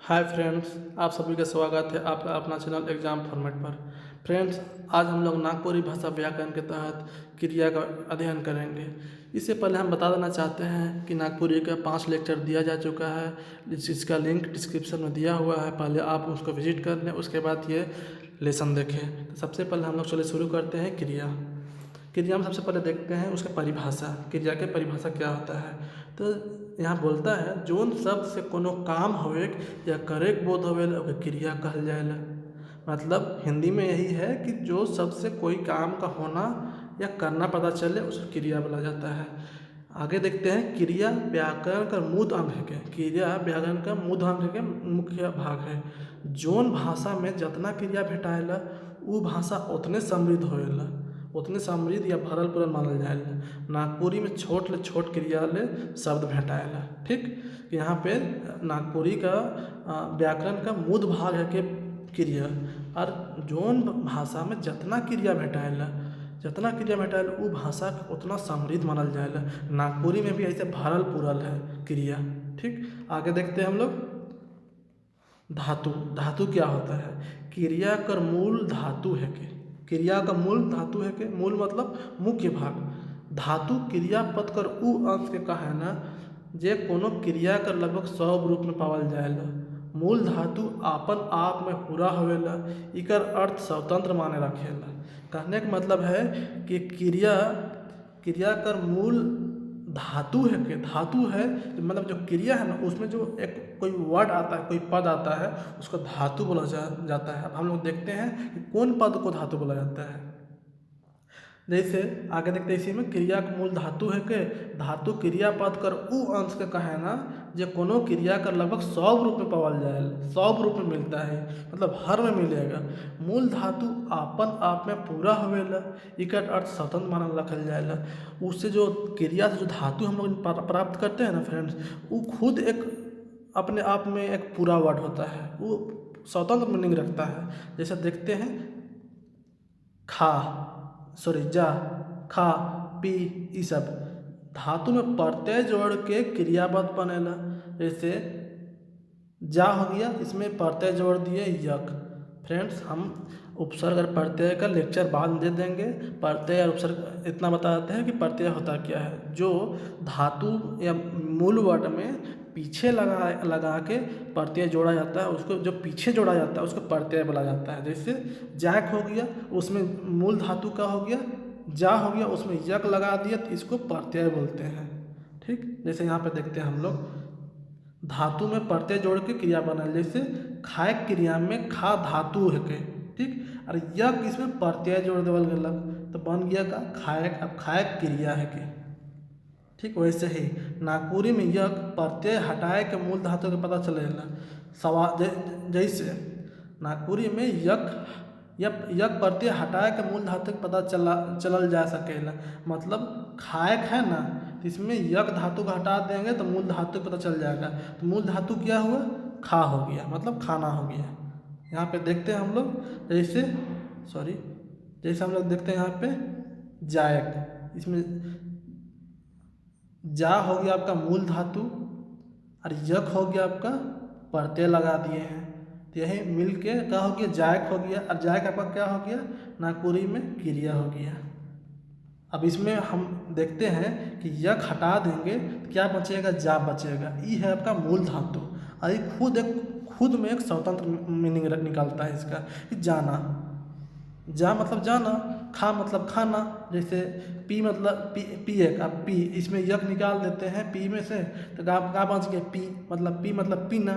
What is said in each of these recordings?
Hi friends, आप सभी का स्वागत है आपका अपना चैनल एग्जाम फॉर्मेट पर। फ्रेंड्स, आज हम लोग नागपुरी भाषा व्याकरण के तहत क्रिया का अध्ययन करेंगे। इससे पहले हम बता देना चाहते हैं कि नागपुरी का 5 लेक्चर दिया जा चुका है, जिसका लिंक डिस्क्रिप्शन में दिया हुआ है। पहले आप उसको विजिट कर लें, उसके बाद ये लेसन देखें। तो सबसे पहले हम लोग चलिए शुरू करते हैं क्रिया। क्रिया में सबसे पहले देखते हैं उसका परिभाषा, क्रिया के परिभाषा क्या होता है। तो यहाँ बोलता है जोन शब्द से कोनो काम होवेक या करेक बोध होवेला ओके क्रिया कहल जाएला। मतलब हिंदी में यही है कि जो शब्द से कोई काम का होना या करना पता चले उसको क्रिया बोला जाता है। आगे देखते हैं क्रिया व्याकरण का मूल अंग है के। क्रिया व्याकरण का मूल अंग के मुख्य भाग है। जोन भाषा में जितना क्रिया भेटाएला उ भाषा उतने समृद्ध होएला, उतने समृद्ध या भरल पूरल मानल जाएला। नागपुरी में छोट ले छोट क्रिया ले शब्द भेटाएला। ठीक, यहाँ पे नागपुरी का व्याकरण का मूल भाग है के क्रिया, और जोन भाषा में जितना क्रिया भेटाएला उ भाषा उतना समृद्ध मानल जाएला। नागपुरी में भी ऐसे भरल पूरल है क्रिया। ठीक, आगे देखते हैं हम लोग धातु। धातु क्या होता है? क्रिया कर मूल धातु है के। क्रिया का मूल धातु है के, मूल मतलब मुख्य भाग। धातु क्रियापद कर उ अंश के कहा है ना जे कोनो क्रिया कर लगभग 100 रूप में पावल जाएला। मूल धातु आपन आप में पूरा होवेला, इकर अर्थ स्वतंत्र माने रखेला। कहने का मतलब है कि क्रिया कर मूल धातु है कि धातु है, मतलब जो क्रिया है ना उसमें जो एक कोई वर्ड आता है, कोई पद आता है, उसको धातु बोला जाता है। अब हम लोग देखते हैं कि कौन पद को धातु बोला जाता है। जैसे आगे देखते हैं, इसी में क्रिया का मूल धातु है के धातु क्रियापद कर उ अंश के कहे ना जो कोनो क्रिया कर लगभग 100 रूप में पावल जाएगा। 100 रूप में मिलता है, मतलब हर में मिलेगा। मूल धातु आपन आप में पूरा होवेला, इकर अर्थ स्वतंत्र मानल रखल जाएगा। उससे जो क्रिया से जो धातु हम लोग प्राप्त करते हैं ना फ्रेंड्स, वो खुद एक अपने आप में एक पूरा वर्ड होता है, वो स्वतंत्र मीनिंग रखता है। जैसे देखते हैं जा, खा, पी, ये सब धातु में प्रत्यय जोड़ के क्रियापद बनेला। जैसे जा हो गया, इसमें प्रत्यय जोड़ दिए यक। फ्रेंड्स, हम उपसर्ग और प्रत्यय का लेक्चर बाद में दे देंगे। प्रत्यय और उपसर्ग इतना बता देते हैं कि प्रत्यय होता क्या है। जो धातु या मूल वर्ड में पीछे लगा के प्रत्यय जोड़ा जाता है, उसको जो पीछे जोड़ा जाता है उसको प्रत्यय बोला जाता है। जैसे जैक हो गया, उसमें मूल धातु का हो गया जा हो गया, उसमें यक लगा दिया तो इसको प्रत्यय बोलते हैं। ठीक, जैसे यहाँ पे देखते हैं हम लोग धातु में प्रत्यय जोड़ के क्रिया बना। जैसे खाए क्रिया में खा धातु है के, ठीक, और यक इसमें प्रत्यय जोड़ देवल गलक तो बन गया का खाए। अब खाए क्रिया है के। ठीक, वैसे ही नागपुरी में यक प्रत्यय हटाए के मूल धातु के पता चलेला। जैसे नागपुरी में यक प्रत्यय हटाए के मूल धातु के पता चलल जा सकेला। मतलब खाएक है ना, तो इसमें यक धातु को हटा देंगे तो मूल धातु पता चल जाएगा। तो मूल धातु क्या हुआ? खा हो गया, मतलब खाना हो गया। यहाँ पे देखते हैं हम लोग जैसे हम लोग देखते हैं यहाँ पे जायक, इसमें जा हो गया आपका मूल धातु और यक हो गया आपका प्रत्यय लगा दिए हैं। तो यही मिल के क्या हो गया? जायक हो गया। और जायक आपका क्या हो गया? नागपुरी में क्रिया हो गया। अब इसमें हम देखते हैं कि यक हटा देंगे तो क्या बचेगा? जा बचेगा। ये है आपका मूल धातु, और ये खुद में एक स्वतंत्र मीनिंग निकालता है इसका कि जाना। जा मतलब जाना, खा मतलब खाना। जैसे पी मतलब पिए का पी, इसमें यक निकाल देते हैं पी में से तो का बच गया पी, मतलब पी मतलब पीना।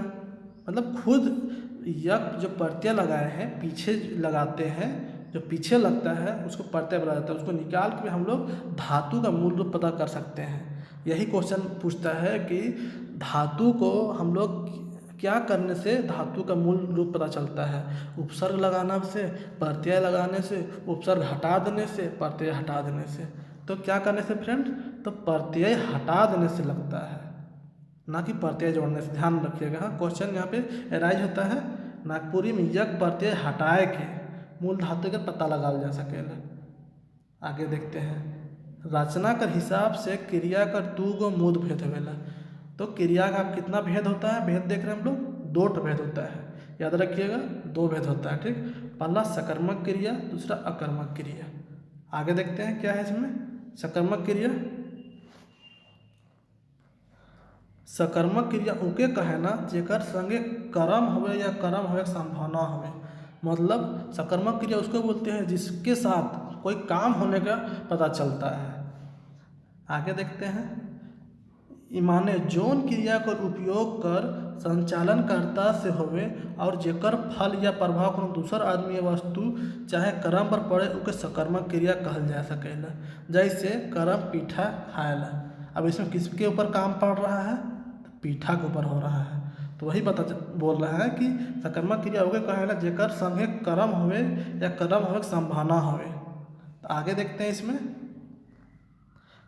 मतलब खुद यक जो प्रत्यय लगाए हैं पीछे लगाते हैं, जो पीछे लगता है उसको प्रत्यय बोला जाता है। उसको निकाल के हम लोग धातु का मूल रूप पता कर सकते हैं। यही क्वेश्चन पूछता है कि धातु को हम लोग क्या करने से धातु का मूल रूप पता चलता है? उपसर्ग लगाना से, प्रत्यय लगाने से, उपसर्ग हटा देने से, प्रत्यय हटा देने से। तो क्या करने से फ्रेंड्स? तो प्रत्यय हटा देने से लगता है, ना कि प्रत्यय जोड़ने से। ध्यान रखिएगा। हाँ, क्वेश्चन यहाँ पे एराइज होता है नागपुरी में यक प्रत्यय हटाए के मूल धातु का पता लगाया जा सकेला। आगे देखते हैं रचना कर हिसाब से क्रिया कर 2 गो मूल भेद होवेला। तो क्रिया का कितना भेद होता है? भेद देख रहे हैं हम लोग दो भेद होता है, याद रखिएगा, दो भेद होता है। ठीक, पहला सकर्मक क्रिया, दूसरा अकर्मक क्रिया। आगे देखते हैं क्या है इसमें। सकर्मक क्रिया, सकर्मक क्रिया उके कहेना जेकर संगे कर्म होवे या कर्म होवे के संभावना होवे। मतलब सकर्मक क्रिया उसको बोलते हैं जिसके साथ कोई काम होने का पता चलता है। आगे देखते हैं, इमाने जोन क्रिया कर उपयोग कर संचालनकर्ता से होवे और जेकर फल या प्रभाव कोनो दूसर आदमी या वस्तु चाहे कर्म पर पड़े उके सकर्मक क्रिया कहल जा सकेला। जैसे कर्म पीठा खाएला। अब इसमें किसके ऊपर काम पड़ रहा है, पीठा के ऊपर हो रहा है, तो वही बोल रहा है कि सकर्मक क्रिया होगे कहेला जेकर संगे कर्म होवे या कर्म होवे के संभावना होवे। तो आगे देखते हैं इसमें,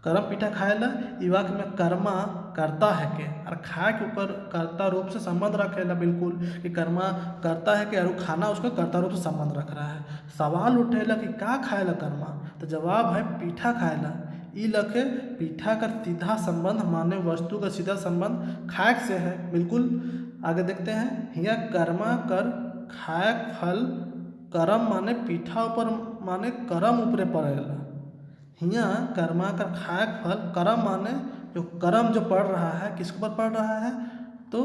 कर्म पीठा खाएला ई वाक्य में कर्मा करता है के और खाए के ऊपर कर्ता रूप से संबंध रखेला। बिल्कुल कि कर्मा करता है कि और खाना उसका कर्ता रूप से संबंध रख रहा है। सवाल उठेला कि का खाएला कर्मा, तो जवाब है पीठा खाएला। ई लखे पीठा का सीधा संबंध माने वस्तु का सीधा संबंध खाए से है। बिल्कुल आगे देखते हैं, हिया कर्मा कर खाए फल कर्म माने पीठा ऊपर माने कर्म ऊपरे पड़ेला। हिया कर्मा कर खाए फल कर्म माने जो कर्म जो पड़ रहा है किसके ऊपर पड़ रहा है, तो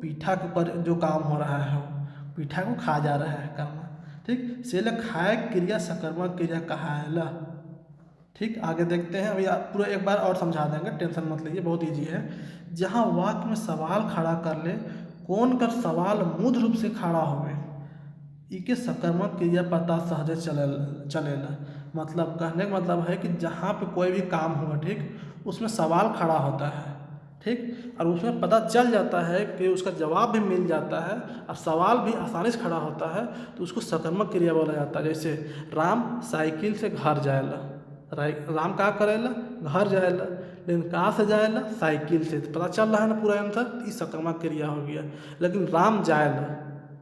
पीठा के ऊपर जो काम हो रहा है वो पीठा को खा जा रहा है कर्मा। ठीक, से खाए क्रिया सकर्मक क्रिया कहाएला। ठीक, आगे देखते हैं। अभी पूरा एक बार और समझा देंगे, टेंशन मत लीजिए, बहुत इजी है। जहाँ वाक्य में सवाल खड़ा कर ले, कौन कर सवाल मूल रूप से खड़ा होवे, इके सकर्मक क्रिया पता सहजे चलेला। मतलब कहने का मतलब है कि जहाँ पे कोई भी काम हुआ, ठीक, उसमें सवाल खड़ा होता है। ठीक, और उसमें पता चल जाता है कि उसका जवाब भी मिल जाता है और सवाल भी आसानी से खड़ा होता है, तो उसको सकर्मक क्रिया बोला जाता है। जैसे राम साइकिल से घर जाएला, राम का करेला, घर जाएला, लेकिन कहाँ से जाएला, साइकिल से। तो पता चल रहा है ना पूरा आंसर, ये सकर्मक क्रिया हो गया। लेकिन राम जाएला,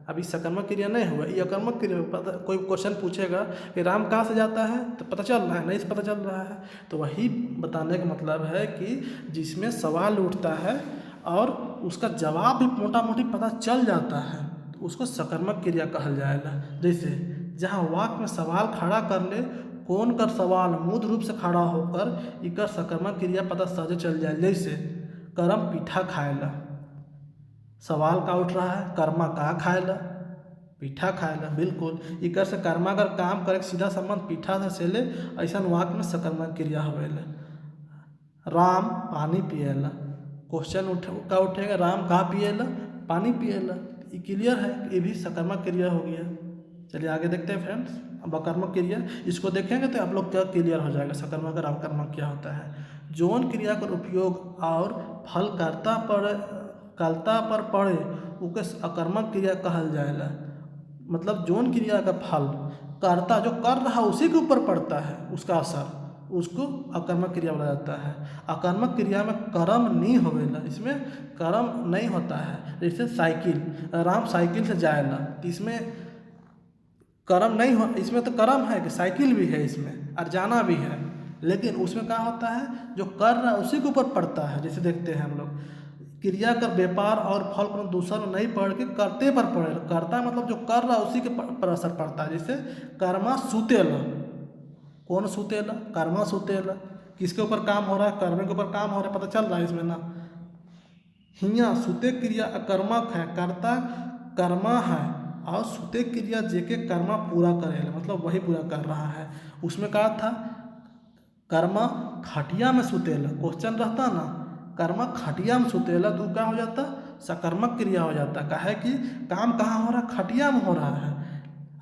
अभी सकर्मक क्रिया नहीं हुआ, ये अकर्मक क्रिया। पता कोई क्वेश्चन पूछेगा कि राम कहाँ से जाता है, तो पता चल रहा है, नहीं से पता चल रहा है। तो वही बताने का मतलब है कि जिसमें सवाल उठता है और उसका जवाब भी मोटा मोटी पता चल जाता है, तो उसको सकर्मक क्रिया कहल जाएगा। जैसे जहाँ वाक्य में सवाल खड़ा कर ले, कौन कर सवाल मूल रूप से खड़ा होकर इकर सकर्मक क्रिया पता सहजे चल जाए। जैसे कर्म पीठा खाएला, सवाल का उठ रहा है, कर्मा का खाएला, पीठा खाएला। बिल्कुल इकर से कर्मा अगर काम करे सीधा संबंध पीठा से ले, ऐसा वाक्य में सकर्मक क्रिया होवेला। राम पानी पिएला, क्वेश्चन का उठेगा, राम कहाँ पिएला, पानी पिएला। ये क्लियर है, ये भी सकर्मक क्रिया हो गया। चलिए आगे देखते हैं फ्रेंड्स, अब अकर्मक क्रिया, इसको देखेंगे तो आप लोग क्या क्लियर हो जाएगा सकर्मक और अकर्मक क्या होता है। जौन क्रिया का उपयोग और फल कर्ता पर पड़े उके अकर्मक क्रिया कहल जाएला। मतलब जौन क्रिया का फल कर्ता जो कर रहा है उसी के ऊपर पड़ता है, उसका असर, उसको अकर्मक क्रिया बोला जाता है। अकर्मक क्रिया में कर्म नहीं होवेला, इसमें कर्म नहीं होता है। जैसे साइकिल, राम साइकिल से जाएला, इसमें कर्म नहीं हो, इसमें तो कर्म है कि साइकिल भी है इसमें और जाना भी है, लेकिन उसमें क्या होता है जो कर रहा है उसी के ऊपर पड़ता है। जैसे देखते हैं हम लोग, क्रिया कर व्यापार और फल पर दूसरा में नहीं पड़ के करते पर पड़े, करता मतलब जो कर रहा है उसी के पर असर पड़ता है। जैसे कर्मा सुतेला, कौन सुतेला, कर्मा सुतेला, किसके ऊपर काम हो रहा है, कर्म के ऊपर काम हो रहा है, पता चल रहा है इसमें ना। हिया सुते क्रिया अकर्मक है, कर्ता कर्मा है और सुते क्रिया जेके कर्मा पूरा करेला, मतलब वही पूरा कर रहा है। उसमें कहा था कर्मा खटिया में सुतेला, क्वेश्चन रहता ना, कर्मा खटिया में सुतेला, तो क्या हो जाता, सकर्मक क्रिया हो जाता। काहे कि काम कहाँ हो रहा है, खटिया में हो रहा है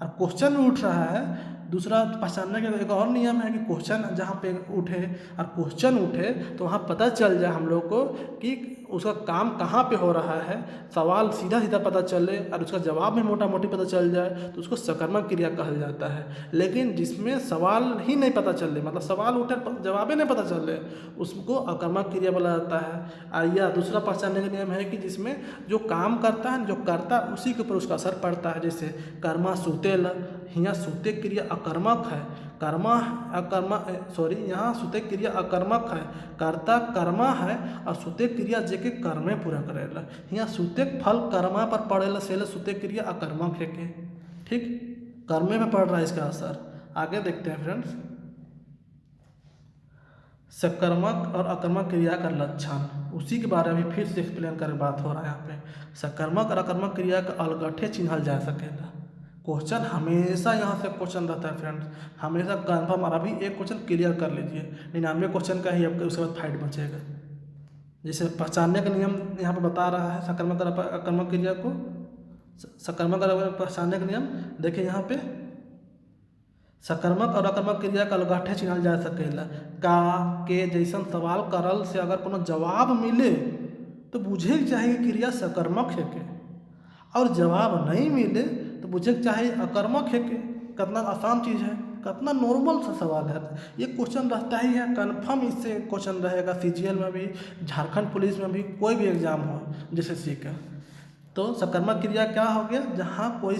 और क्वेश्चन उठ रहा है। दूसरा पहचानने का एक और नियम है कि क्वेश्चन जहाँ पे उठे और क्वेश्चन उठे तो वहाँ पता चल जाए हम लोग को कि उसका काम कहाँ पे हो रहा है, सवाल सीधा सीधा पता चले और उसका जवाब भी मोटा मोटी पता चल जाए, तो उसको सकर्मक क्रिया कहल जाता है। लेकिन जिसमें सवाल ही नहीं पता चले, मतलब सवाल उठे जवाब ही नहीं पता चले, उसको अकर्मक क्रिया बोला जाता है। और या दूसरा पहचानने का नियम है कि जिसमें जो काम करता है, जो करता उसी के ऊपर उसका असर पड़ता है। जैसे कर्मा सुतेला, हिया सुते क्रिया अकर्मक है, कर्मा अकर्मा सॉरी यहाँ सुते क्रिया अकर्मक है, कर्ता कर्मा है और सुते क्रिया जेके कर्मे पूरा करेला। यहाँ सुते फल कर्मा पर पड़ेला सेले सुते क्रिया अकर्मक है के, ठीक, कर्मे में पड़ रहा है इसका असर। आगे देखते हैं फ्रेंड्स, सकर्मक और अकर्मक क्रिया का लक्षण, उसी के बारे में फिर से एक्सप्लेन कर बात हो रहा है यहाँ पे। सकर्मक और अकर्मक क्रिया का अलगठे चिन्हल जा सकेला। क्वेश्चन हमेशा यहाँ से क्वेश्चन रहता है फ्रेंड्स, हमेशा कन्फर्म। और अभी एक क्वेश्चन क्लियर कर लीजिए, 99 क्वेश्चन का ही आपके उसके बाद फाइट बचेगा। जैसे पहचानने का नियम यहाँ पे बता रहा है सकर्मक और अकर्मक क्रिया को, सकर्मक और पहचानने का नियम देखिए यहाँ पे, सकर्मक और अकर्मक क्रिया का अलगाठे चिन्हल जा सकेला। का के जैसन सवाल करल से अगर कोनो जवाब मिले तो बुझे के चाहिए क्रिया सकर्मक है के, और जवाब नहीं मिले तो बुझे के चाहिए अकर्मक है के। कितना आसान चीज़ है, कितना नॉर्मल सा सवाल है। ये क्वेश्चन रहता ही है, कन्फर्म इससे क्वेश्चन रहेगा सीजीएल में भी, झारखंड पुलिस में भी, कोई भी एग्जाम हो जैसे सी का। तो सकर्मक क्रिया क्या हो गया, जहाँ कोई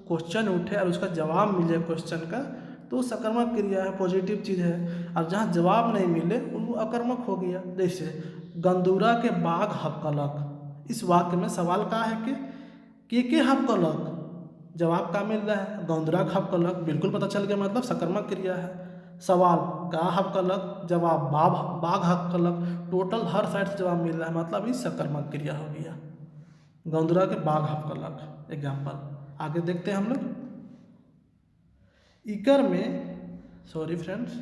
क्वेश्चन उठे और उसका जवाब मिले क्वेश्चन का तो सकर्मक क्रिया है, पॉजिटिव चीज़ है। और जहाँ जवाब नहीं मिले वो अकर्मक हो गया। जैसे गंदूरा के बाघ हपकलक, इस वाक्य में सवाल का है कि के हपकलक, जवाब का मिल रहा है गंदूरा का हपकलक, बिल्कुल पता चल गया, मतलब सकर्मक क्रिया है। सवाल का हपकलक, जवाब बाघ हपकलक, टोटल हर साइड से जवाब मिल रहा है, मतलब ये सकर्मक क्रिया हो गया, गंदूरा के बाघ हपकलक एग्जाम्पल। आगे देखते हैं हम लोग, इकर में सॉरी फ्रेंड्स,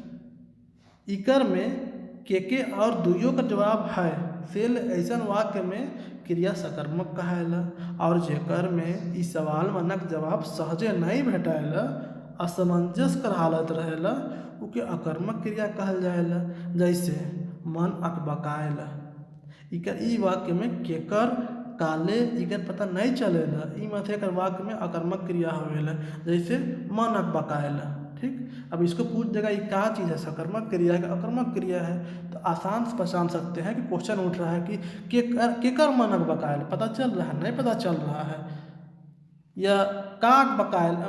इकर में के और दुइयों का जवाब है सेल ऐसन वाक्य में क्रिया सकर्मक कहायला। और जेकर में इस सवाल मनक जवाब सहजे नहीं भेटायला, असमंजस कर हालत रहेला, उके अकर्मक क्रिया कहल जाएला। जैसे मन अकबकायला, इकर ई वाक्य में केकर काले इकर पता नहीं चलेला, ई माथे कर वाक्य में अकर्मक क्रिया होवेला। जैसे मन अकबकायला, ठीक। अब इसको पूछ देगा ये क्या चीज़ है, सकर्मक क्रिया है अकर्मक क्रिया है, तो आसान से पहचान सकते हैं कि क्वेश्चन उठ रहा है कि केकर मन अकबकायला, पता चल रहा है, नहीं पता चल रहा है, या का अकबकायला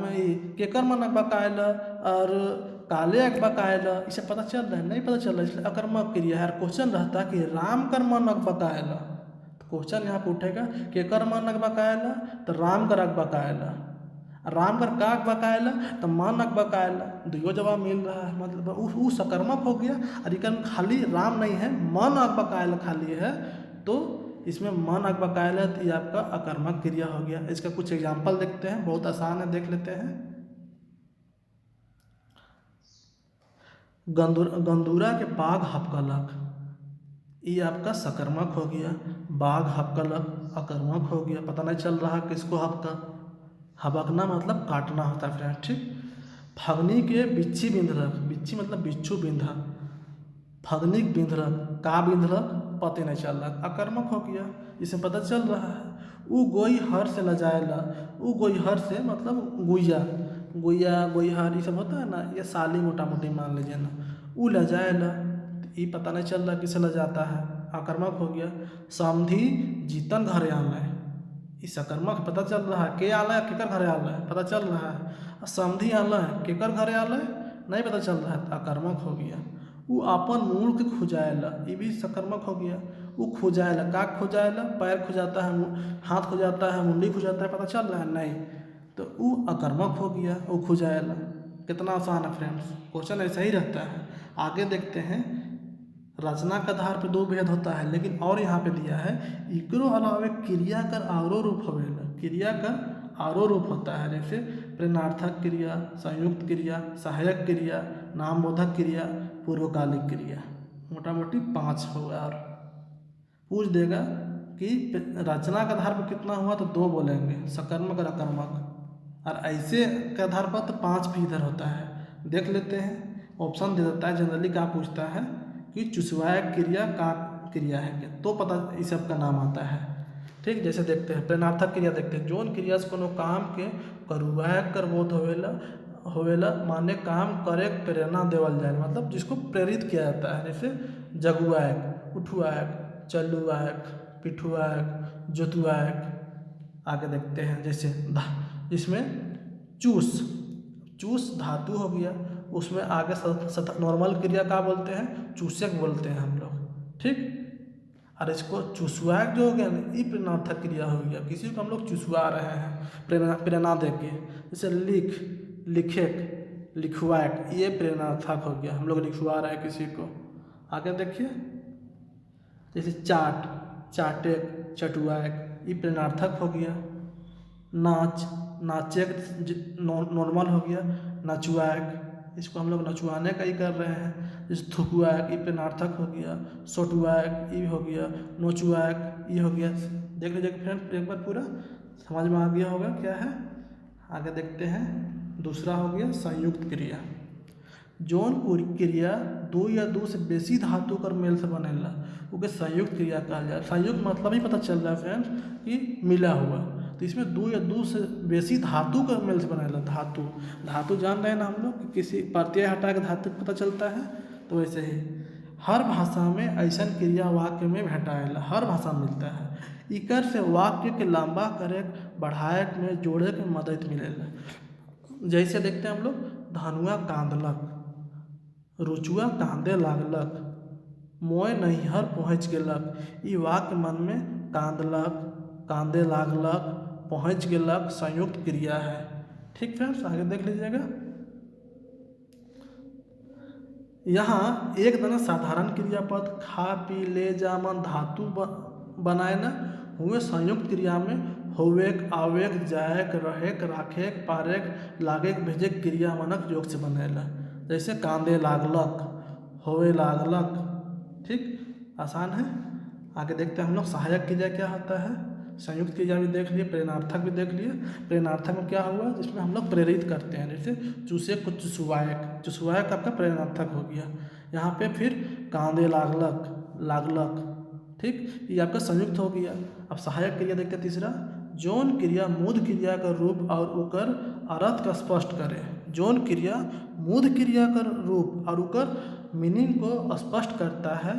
केकर मन अकबकायला और काले अकबकायला, इसे पता चल रहा है, नहीं पता चल रहा है, इसलिए अकर्मक क्रिया है। क्वेश्चन रहता है कि राम कर मन अकबकायला, तो क्वेश्चन यहाँ पे उठेगा केकर मन अकबकायला, तो राम कर अकबकायला, राम कर का अकबकायला तो मन अकबकायला, दुइयो जवाब मिल रहा है, मतलब वो सकर्मक हो गया। और इकन खाली राम नहीं है, मन अकबकायला खाली है, तो इसमें मन अकबकायला तो ये आपका अकर्मक क्रिया हो गया। इसका कुछ एग्जाम्पल देखते हैं, बहुत आसान है, देख लेते हैं। गंदूरा के बाघ हपकलक, ये आपका सकर्मक हो गया। बाघ हपकलक अकर्मक हो गया, पता नहीं चल रहा किसको हपका, हबकना मतलब काटना होता है फ्रेंड, ठीक। फगनी के बिच्छी बिंधरक, बिच्छी मतलब बिच्छू बिंधा, फगनी बिंधरक का बिंधरक पता नहीं चल रहा, अकर्मक हो गया, इसे पता चल रहा है। उ गोई हर से लजाएला, उ गोई हर से मतलब गुइया, गुइया गोईहर ये सब होता है ना, ये साली मोटा मोटी मान लीजिए ना, उ लजाएला, ये पता नहीं चल रहा किसे लजाता है, अकर्मक हो गया। समधी जीतन घरे आना है, इस अकर्मक पता चल रहा है, के आला है केकर घरे आला है पता चल रहा है, समधी आला है केकर घरे आला है नहीं पता चल रहा है, अकर्मक हो गया। वो अपन मूड़ के खुजाएला, ये भी सकर्मक हो गया। वो खुजाएला, का खुजाएला, पैर खुजाता है, हाथ खुजाता है, मुंडी खुजाता है, पता चल रहा है नहीं, तो वो अकर्मक हो गया, वो खुजाएला। कितना आसान है फ्रेंड्स, क्वेश्चन ऐसा ही रहता है। आगे देखते हैं, रचना के आधार पर दो भेद होता है, लेकिन और यहाँ पे दिया है इकरो अलावे क्रिया कर आरो रूप होवेला, क्रिया कर आरो रूप होता है, जैसे प्रेरणार्थक क्रिया, संयुक्त क्रिया, सहायक क्रिया, नामबोधक क्रिया, पूर्वकालिक क्रिया, मोटा मोटी 5 होगा। और पूछ देगा कि रचना के आधार पर कितना हुआ तो 2 बोलेंगे, सकर्मक और अकर्मक, और ऐसे के आधार पर तो 5 भी इधर होता है। देख लेते हैं, ऑप्शन दे देता है जनरली, क्या पूछता है कि चुसवायक क्रिया का क्रिया है क्या, तो पता इस सब का नाम आता है, ठीक। जैसे देखते हैं प्रेरणार्थक क्रिया, देखते हैं जोन क्रिया से कोनो काम के करुवायक कर बोध होवेला माने काम करे प्रेरणा देवल जाए, मतलब जिसको प्रेरित किया जाता है, जैसे जगुआयक, उठुआयक, चलुआयक, पिठुआयक, जोतुआयक। आगे देखते हैं, जैसे इसमें चूस धातु हो गया, उसमें आगे नॉर्मल क्रिया का बोलते हैं, चूसक बोलते हैं हम लोग, ठीक। और इसको चुसवाक जो हो गया ना, ये प्रेरणार्थक क्रिया हो गया। किसी को हम लोग चुसवा रहे हैं प्रेरणा दे के, जैसे लिखेक, लिखवाक, ये प्रेरणार्थक हो गया, हम लोग लिखवा रहे हैं किसी को। आगे देखिए, जैसे चाटेक, चटुआक, ये प्रेरणार्थक हो गया। नाचेक नॉर्मल हो गया। नचुआक, इसको हम लोग नचवाने का ही कर रहे हैं। जैसे थुकुआक, ये प्रेरणार्थक हो गया। सोटुआक, ये हो गया। नोचुआक, ये हो गया। देख लीजिए फ्रेंड, एक बार पूरा समझ में आ गया होगा क्या है। आगे देखते हैं, दूसरा हो गया संयुक्त क्रिया। जौन क्रिया दो या दो से बेसी धातु कर मेल से बनेला ओके संयुक्त क्रिया कहल जाए। संयुक्त मतलब ही पता चल रहा है फ्रेंड्स कि मिला हुआ, तो इसमें दो या दो से बेसी धातु का मेल से बनेला। धातु जान रहे हैं ना हम लोग, किसी प्रत्यय हटा के धातु पता चलता है, तो वैसे ही हर भाषा में ऐसा क्रिया वाक्य में भेटाएला, हर भाषा में मिलता है। इकर से वाक्य के लंबा करे, बढ़ाए में, जोड़े के मदद मिलेला। जैसे देखते हैं हम लोग, धनुआ कांदलक, रुचुआ कांदे लागलक, मोय नैहर पहुँच गेलक। ई वाक्य मन में कांदलक, कांदे लागलक, पहुँच गेलक संयुक्त क्रिया है, ठीक फ्रेंड्स। आगे देख लीजिएगा, यहाँ एक दाना साधारण क्रियापद खा पी ले जामन धातु बनाए न हुए संयुक्त क्रिया में होवेक, आवेक, जाएक, रहेक, राखेक, पारेक, लागेक, भेजेक क्रिया मनक योग से बनेला। जैसे कांदे लागलक, होवे लागलक, ठीक, आसान है। आगे देखते हैं हम लोग सहायक क्रिया क्या होता है। संयुक्त क्रिया भी देख लिए, प्रेरणार्थक भी देख लिए। प्रेरणार्थक में क्या हुआ, जिसमें हम लोग प्रेरित करते हैं, जैसे चूसे को चुसवायक आपका प्रेरणार्थक हो गया। यहाँ पे फिर कांदे लागलक, ठीक, ये आपका संयुक्त हो गया। अब सहायक क्रिया देखते हैं तीसरा, जौन क्रिया मूढ़ क्रिया का रूप और उकर अर्थ का स्पष्ट करे। जौन क्रिया मूढ़ क्रिया का रूप और उकर मीनिंग को स्पष्ट करता है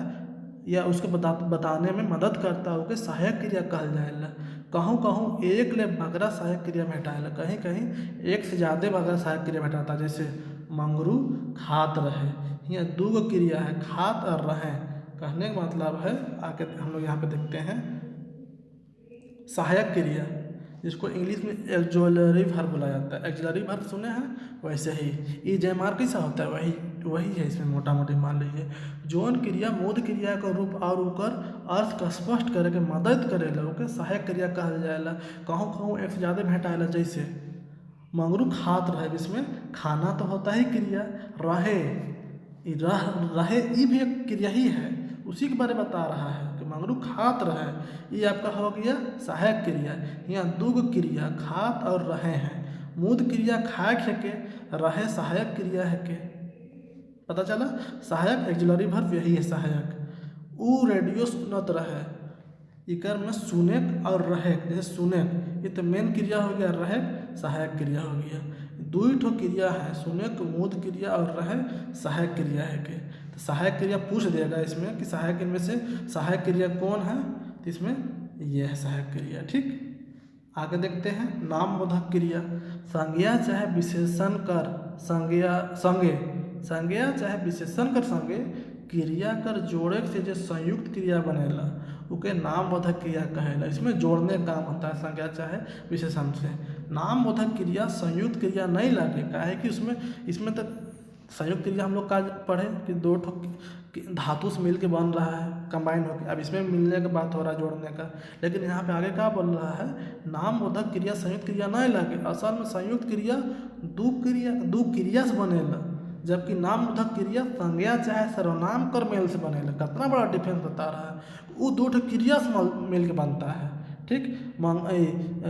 या उसको बताने में मदद करता है, ओके सहायक क्रिया कहल जाएला। कहूँ एक ले बगरा सहायक क्रिया भेटाएला, कहीं एक से ज़्यादा बगरा सहायक क्रिया भेटाता है। जैसे मंगरू खात रहे, यहाँ दो क्रिया है, खात और रहे। कहने का मतलब है, आके हम लोग यहाँ पे देखते हैं सहायक क्रिया, जिसको इंग्लिश में एक्सुलरी वर्ब बोला जाता है। एक्सुलरी वर्ब सुने हैं, वैसे ही ये जयमार कैसा होता है, वही है इसमें मोटा मोटी मान लीजिए। जौन क्रिया मूढ़ क्रिया का रूप और उकर अर्थ का स्पष्ट करे के मदद करेला, ओके सहायक क्रिया कहल जाएला। कहूँ एक से ज़्यादा भेटाएला, जैसे मंगरू खात रहे, जिसमें खाना तो होता ही क्रिया, रहे ये भी एक क्रिया ही है, उसी के बारे में बता रहा है कि मंगरू खात रहे, ये आपका हो गया सहायक क्रिया। यहाँ दो क्रिया खात और रहे हैं। मूढ़ क्रिया खाए है के, रहे सहायक क्रिया है के, पता चला। सहायक एक्सुलरी वर्ब यही है सहायक। ऊ रेडियो सुनत रहे, इकर में सुनेक और रहेक, जैसे सुनेक ये तो मेन क्रिया हो गया, रहेक सहायक क्रिया हो गया। दो ही ठो क्रिया है, सुनेक मूढ़ क्रिया और रहे सहायक क्रिया है के। तो सहायक क्रिया पूछ देगा इसमें कि सहायक इनमें से सहायक क्रिया कौन है, तो इसमें यह है सहायक क्रिया, ठीक। आगे देखते हैं नामबोधक क्रिया। संज्ञा चाहे विशेषण कर संज्ञा चाहे विशेषण कर संगे क्रिया कर जोड़े से जो संयुक्त क्रिया बनेला, ओके नामबोधक क्रिया कहेला। इसमें जोड़ने का काम होता है संज्ञा चाहे विशेषण से। नामबोधक क्रिया संयुक्त क्रिया नहीं लागे, काहे कि इसमें तो संयुक्त क्रिया हम लोग का पढ़े कि दो ठो धातु से मिल के बन रहा है, कंबाइन होकर। अब इसमें मिलने का बात हो रहा है, जोड़ने का। लेकिन यहाँ पे आगे क्या बोल रहा है, नामबोधक क्रिया संयुक्त क्रिया नहीं लागे। असल में संयुक्त क्रिया दो क्रिया से बनेला, जबकि नामबोधक क्रिया संज्ञा चाहे सर्वनाम कर मेल से बनेला। कितना बड़ा डिफरेंस बता रहा है, वो दो ठो क्रिया से मिल के बनता है, ठीक।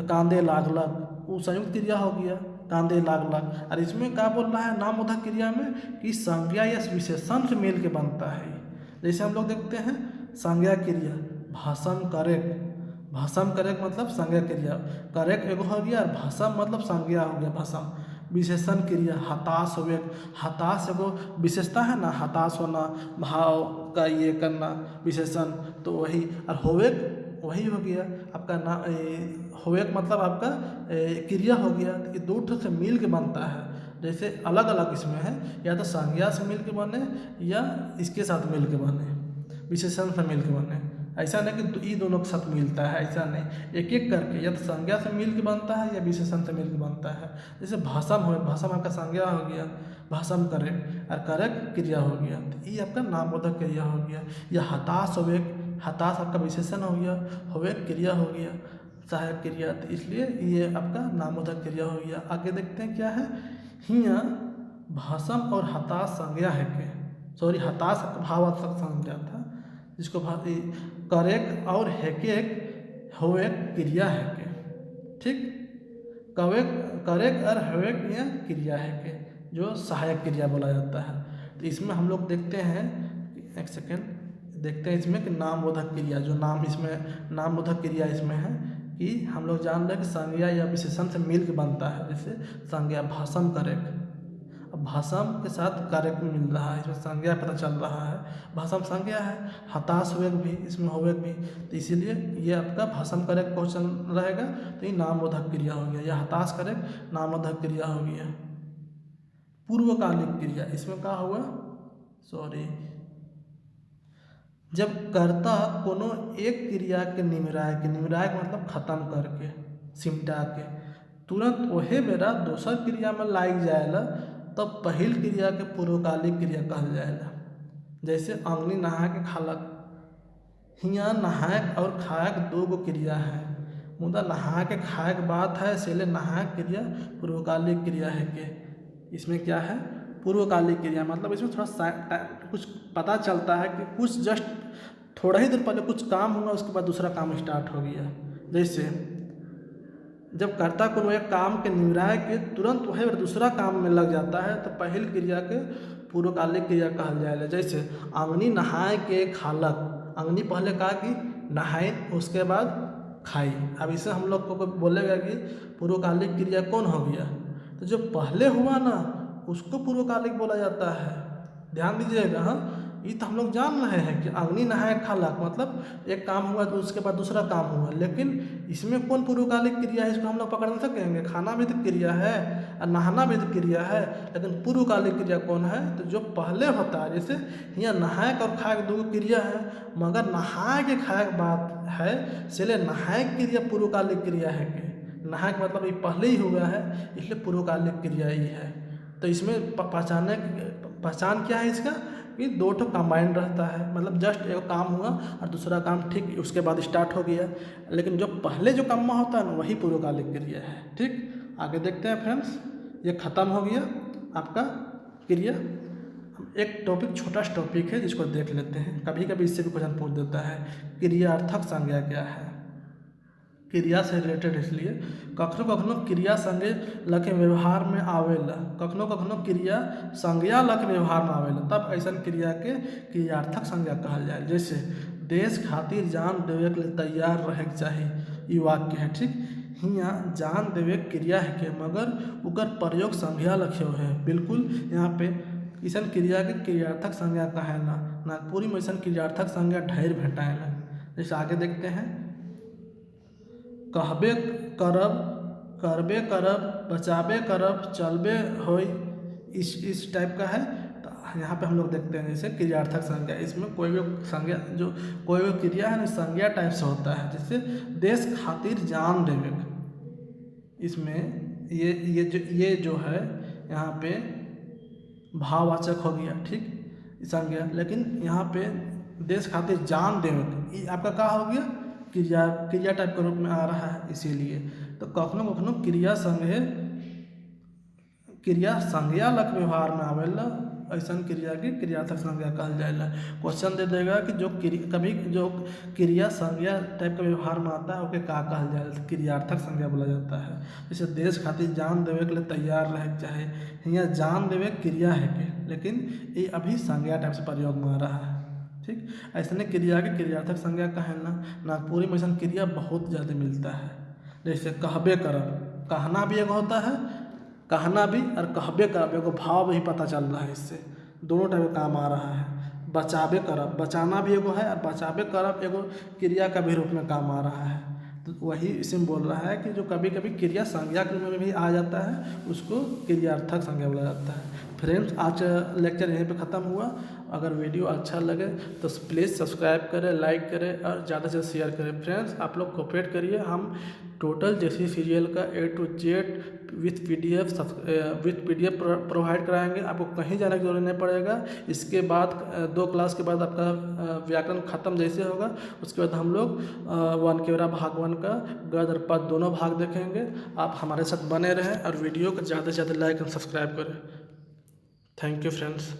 कांदे लागलक वो संयुक्त क्रिया हो गया, कांदे लागलक। और इसमें क्या बोल रहा है नामबोधक क्रिया में कि संज्ञा या विशेषण से मिल के बनता है। जैसे हम लोग देखते हैं संज्ञा क्रिया भाषम करेक मतलब संज्ञा क्रिया, करेक एगो हो गया, और भाषम मतलब संज्ञा हो गया भाषम। विशेषण क्रिया हताश हो गया, हताश एगो विशेषता है ना, हताश होना, भाव का ये करना विशेषण, तो वही। और होवेक वही हो गया आपका होवेक मतलब आपका क्रिया हो गया। ये दो ठो से मिल के बनता है। जैसे अलग अलग इसमें है, या तो संज्ञा से मिल के बने या इसके साथ मिल के बने, विशेषण से मिल के बने। ऐसा नहीं कि ये दोनों के साथ मिलता है, ऐसा नहीं, एक एक करके या तो संज्ञा से मिल के बनता है या विशेषण से मिल के बनता है। जैसे भाषम हो, भाषम आपका संज्ञा हो गया, भाषम करक, और करक क्रिया हो गया, तो ये आपका नामबोधक क्रिया हो गया। या हताश होवेक, हताश आपका विशेषण हो गया, होवेक क्रिया हो गया, सहायक क्रिया, तो इसलिए ये आपका नामबोधक क्रिया हो गया। आगे देखते हैं क्या है, हिया भाषम और हताश संज्ञा है के, सॉरी हताश भावार्थक संज्ञा था, जिसको करेक और हेकेक होवेक क्रिया है के, ठीक, कवेक करेक और हवेक यह क्रिया है के, जो सहायक क्रिया बोला जाता है। तो इसमें हम लोग देखते हैं, एक सेकेंड, देखते हैं इसमें कि नामबोधक क्रिया, जो नाम इसमें नामबोधक क्रिया इसमें है कि हम लोग जान रहे हैं कि संज्ञा या विशेषण से मिल के बनता है। जैसे संज्ञा भाषम करेक, अब भाषम के साथ कारक मिल रहा है, इसमें संज्ञा पता चल रहा है, भाषम संज्ञा है, हताश होवेक भी इसमें होवेक भी, तो इसीलिए ये आपका भाषम करक क्वेश्चन रहेगा, तो ये नामबोधक क्रिया हो गया, या हताश करक नामबोधक क्रिया हो गया। पूर्वकालिक क्रिया, इसमें क्या हुआ, सॉरी, जब कर्ता कोनो एक क्रिया के निमराय के, निमराय के मतलब खत्म करके, सिमटा के, तुरंत वही बेरा दोसर क्रिया में लाग जाएला, तब पहिल क्रिया के पूर्वकालिक क्रिया कहल जाएगा। जैसे अंगनी नहा के खालक, हियाँ नहायक और खायक दो गो क्रिया है, मुदा नहा के खायक बात है, इसलिए नहायक क्रिया पूर्वकालिक क्रिया है के। इसमें क्या है, पूर्वकालिक क्रिया, मतलब इसमें थोड़ा कुछ पता चलता है कि कुछ जस्ट थोड़ा ही देर पहले कुछ काम हुआ, उसके बाद दूसरा काम स्टार्ट हो गया। जैसे जब कर्ता को एक काम के निमराय के तुरंत वही दूसरा काम में लग जाता है, तो पहल क्रिया के पूर्वकालिक क्रिया कहल जाएगा। जैसे अंगनी नहाए के खालक, अंगनी पहले कहा कि नहाए, उसके बाद खाई। अब इसे हम लोग को बोलेगा कि पूर्वकालिक क्रिया कौन हो गया, तो जो पहले हुआ ना उसको पूर्वकालिक बोला जाता है। ध्यान दीजिएगा, हाँ, ये तो हम लोग जान रहे हैं कि अग्नि नहाए खालक मतलब एक काम हुआ तो उसके बाद दूसरा काम हुआ, लेकिन इसमें कौन पूर्वकालिक क्रिया है, इसको हम लोग पकड़ नहीं सकेंगे। खाना भी तो क्रिया है और नहाना भी तो क्रिया है, लेकिन पूर्वकालिक क्रिया कौन है, तो जो पहले होता है। जैसे यहाँ नहाए और खाए दो क्रिया है, मगर नहाए के खाए बात है, इसलिए नहाए क्रिया पूर्वकालिक क्रिया है कि नहाए का मतलब ये पहले ही हुआ है, इसलिए पूर्वकालिक क्रिया ही है। तो इसमें पहचान क्या है इसका, कि दो ठो कंबाइंड रहता है, मतलब जस्ट एक काम हुआ और दूसरा काम ठीक उसके बाद स्टार्ट हो गया, लेकिन जो पहले जो काम होता है ना वही पूर्वकालिक क्रिया है। ठीक, आगे देखते हैं फ्रेंड्स, ये ख़त्म हो गया आपका क्रिया। एक टॉपिक, छोटा सा टॉपिक है जिसको देख लेते हैं, कभी कभी इससे भी क्वेश्चन पूछ देता है, क्रियार्थक संज्ञा क्या है। क्रिया से रिलेटेड, इसलिए कखनो कखनो क्रिया संज्ञा लख व्यवहार में आवेला, कखनो कखनो क्रिया संज्ञा लख व्यवहार में आवेला, तब ऐसा क्रिया के क्रियार्थक संज्ञा कहल जाए। जैसे देश खातिर जान देवे के लिए तैयार रहे के चाही, ये वाक्य है। ठीक, हियाँ जान देवे क्रिया है के, मगर उकर प्रयोग संज्ञा लखे है। बिल्कुल यहाँ पे ऐसा क्रिया के क्रियार्थक संज्ञा कहेला, नागपुरी में ऐसा क्रियार्थक संज्ञा ढेर भेटाएला। जैसे आगे देखते हैं, कहबे करब, करबे करब, बचाबे करब, चलबे होई, इस टाइप का है। तो यहाँ पे हम लोग देखते हैं जैसे क्रियार्थक संज्ञा, इसमें कोई भी संज्ञा, जो कोई भी क्रिया है ना संज्ञा टाइप से होता है। जैसे देश खातिर जान देवे, इसमें ये जो है यहाँ पे भाववाचक हो गया। ठीक, संज्ञा, लेकिन यहाँ पे देश खातिर जान देवे ये आपका क्या हो गया, क्रिया टाइप के रूप में आ रहा है, इसीलिए। तो कखनो कखनो क्रिया संज्ञा लख व्यवहार में आवेला, ऐसा क्रिया की क्रियार्थक संज्ञा कहल जाएगा। क्वेश्चन दे देगा कि जो कभी जो क्रिया संज्ञा टाइप का व्यवहार में आता है ओके का कहल जाएगा, क्रियार्थक संज्ञा बोला जाता है। जैसे देश खातिर जान देवे के लिए तैयार रहे चाहे, यहाँ जान देवे क्रिया है के, लेकिन ये अभी संज्ञा टाइप से प्रयोग में आ रहा है। ठीक, ऐसे क्रिया के क्रियार्थक संज्ञा कहेला। नागपुरी में ऐसा क्रिया बहुत ज़्यादा मिलता है। जैसे कहबे करब, कहना भी एगो होता है, कहना भी, और कहबे करब एगो भाव भी पता चल रहा है, इससे दोनों टाइप का काम आ रहा है। बचाबे करब, बचाना भी एगो है, और बचाबे करब एगो क्रिया का भी रूप में काम आ रहा है। तो वही इसमें बोल रहा है कि जो कभी कभी क्रिया संज्ञा के रूप में भी आ जाता है, उसको क्रियार्थक संज्ञा बोला जाता है। फ्रेंड्स, आज लेक्चर यहीं पे ख़त्म हुआ। अगर वीडियो अच्छा लगे तो प्लीज़ सब्सक्राइब करें, लाइक करें और ज़्यादा से ज़्यादा शेयर करें। फ्रेंड्स, आप लोग कोऑपरेट करिए। हम टोटल जैसे सीरियल का A to Z with PDF provide कराएंगे। आपको कहीं जाने की जरूरत नहीं पड़ेगा। इसके बाद 2 क्लास के बाद आपका व्याकरण ख़त्म जैसे होगा, उसके बाद हम लोग वनकेवरा भाग 1 का गद्य और पद्य दोनों भाग देखेंगे। आप हमारे साथ बने रहें और वीडियो को ज़्यादा से ज़्यादा लाइक और सब्सक्राइब करें। Thank you friends.